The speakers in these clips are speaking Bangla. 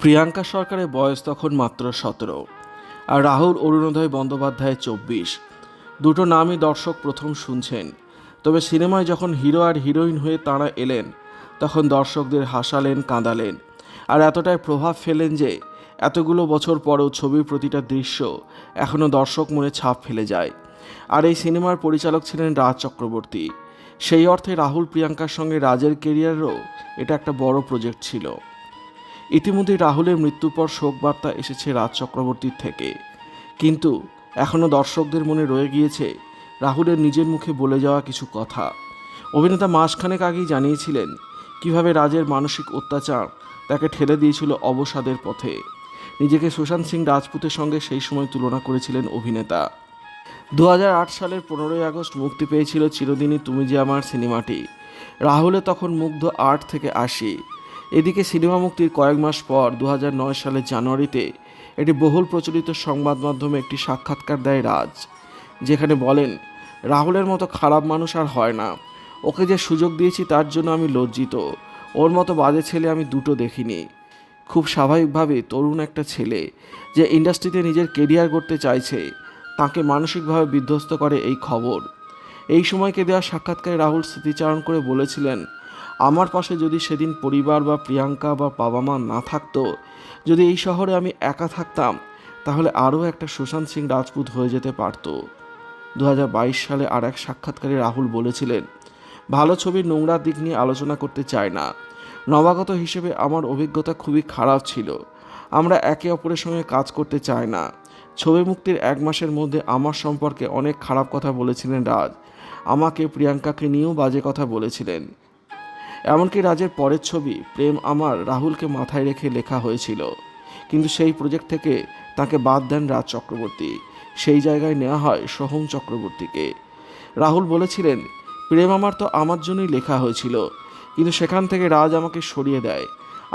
প্রিয়াঙ্কা সরকারের বয়স তখন মাত্র 17 আর রাহুল অরুণোদয় বন্দ্যোপাধ্যায় 24। দুটো নামই দর্শক প্রথম শুনছেন। তবে সিনেমায় যখন হিরো আর হিরোইন হয়ে তাঁরা এলেন তখন দর্শকদের হাসালেন, কাঁদালেন আর এতটাই প্রভাব ফেলেন যে এতগুলো বছর পরেও ছবির প্রতিটা দৃশ্য এখনও দর্শক মনে ছাপ ফেলে যায়। আর এই সিনেমার পরিচালক ছিলেন রাজ চক্রবর্তী। সেই অর্থে রাহুল প্রিয়াঙ্কার সঙ্গে রাজের কেরিয়ারেরও এটা একটা বড় প্রজেক্ট ছিল। ইতিমধ্যে রাহুলের মৃত্যুর পর শোক বার্তা এসেছে রাজ চক্রবর্তীর থেকে, কিন্তু এখনও দর্শকদের মনে রয়ে গিয়েছে রাহুলের নিজের মুখে বলে যাওয়া কিছু কথা। অভিনেতা মাসখানেক আগেই জানিয়েছিলেন কিভাবে রাজের মানসিক অত্যাচার তাকে ঠেলে দিয়েছিল অবসাদের পথে। নিজেকে সুশান্ত সিং রাজপুতের সঙ্গে সেই সময় তুলনা করেছিলেন অভিনেতা। 2008 সালের 15ই আগস্ট মুক্তি পেয়েছিল চিরদিনই তুমি যে আমার সিনেমাটি। রাহুলে তখন মুগ্ধ 8 থেকে 80। এদিকে সিনেমা মুক্তির কয়েক মাস পর 2009 সালের জানুয়ারিতে একটি বহুল প্রচলিত সংবাদ মাধ্যমে একটি সাক্ষাৎকার দেয় রাজ, যেখানে বলেন, রাহুলের মতো খারাপ মানুষ আর হয় না। ওকে যে সুযোগ দিয়েছি তার জন্য আমি লজ্জিত। ওর মতো বাজে ছেলে আমি দুটো দেখিনি। খুব স্বাভাবিকভাবে তরুণ একটা ছেলে যে ইন্ডাস্ট্রিতে নিজের কেরিয়ার গড়তে চাইছে তাকে মানসিকভাবে বিধ্বস্ত করে এই খবর। এই সময়কে দেওয়া সাক্ষাৎকারে রাহুল স্মৃতিচারণ করে বলেছিলেন, আমার পাশে যদি সেদিন পরিবার বা প্রিয়াঙ্কা বা বাবা মা না থাকতো, যদি এই শহরে আমি একা থাকতাম, তাহলে আরও একটা সুশান্ত সিং রাজপুত হয়ে যেতে পারত। 2022 সালে আর এক সাক্ষাৎকারে রাহুল বলেছিলেন, ভালো ছবির নোংরা দিক নিয়ে আলোচনা করতে চাই না। নবাগত হিসেবে আমার অভিজ্ঞতা খুবই খারাপ ছিল। আমরা একে অপরের সঙ্গে কাজ করতে চাই না। ছবি মুক্তির 1 মাসের মধ্যে আমার সম্পর্কে অনেক খারাপ কথা বলেছিলেন রাজ। আমাকে, প্রিয়াঙ্কাকে নিয়েও বাজে কথা বলেছিলেন। এমনকি রাজের পরের ছবি প্রেম আমার রাহুলকে মাথায় রেখে লেখা হয়েছিল, কিন্তু সেই প্রজেক্ট থেকে তাকে বাদ দেন রাজ চক্রবর্তী। সেই জায়গায় নেওয়া হয় সোহম চক্রবর্তীকে। রাহুল বলেছিলেন, প্রেম আমার তো আমার জন্যই লেখা হয়েছিল, কিন্তু সেখান থেকে রাজ আমাকে সরিয়ে দেয়।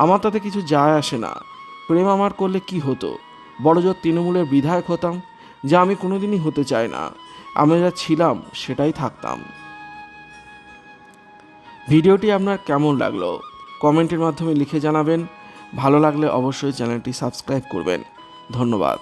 আমার তাতে কিছু যায় আসে না। প্রেম আমার করলে কি হতো? বড়জোর তৃণমূলের বিধায়ক হতাম, যা আমি কোনোদিনই হতে চাই না। আমি যা ছিলাম সেটাই থাকতাম। ভিডিওটি আপনার কেমন লাগলো কমেন্টের মাধ্যমে লিখে জানাবেন। ভালো লাগলে অবশ্যই চ্যানেলটি সাবস্ক্রাইব করবেন। ধন্যবাদ।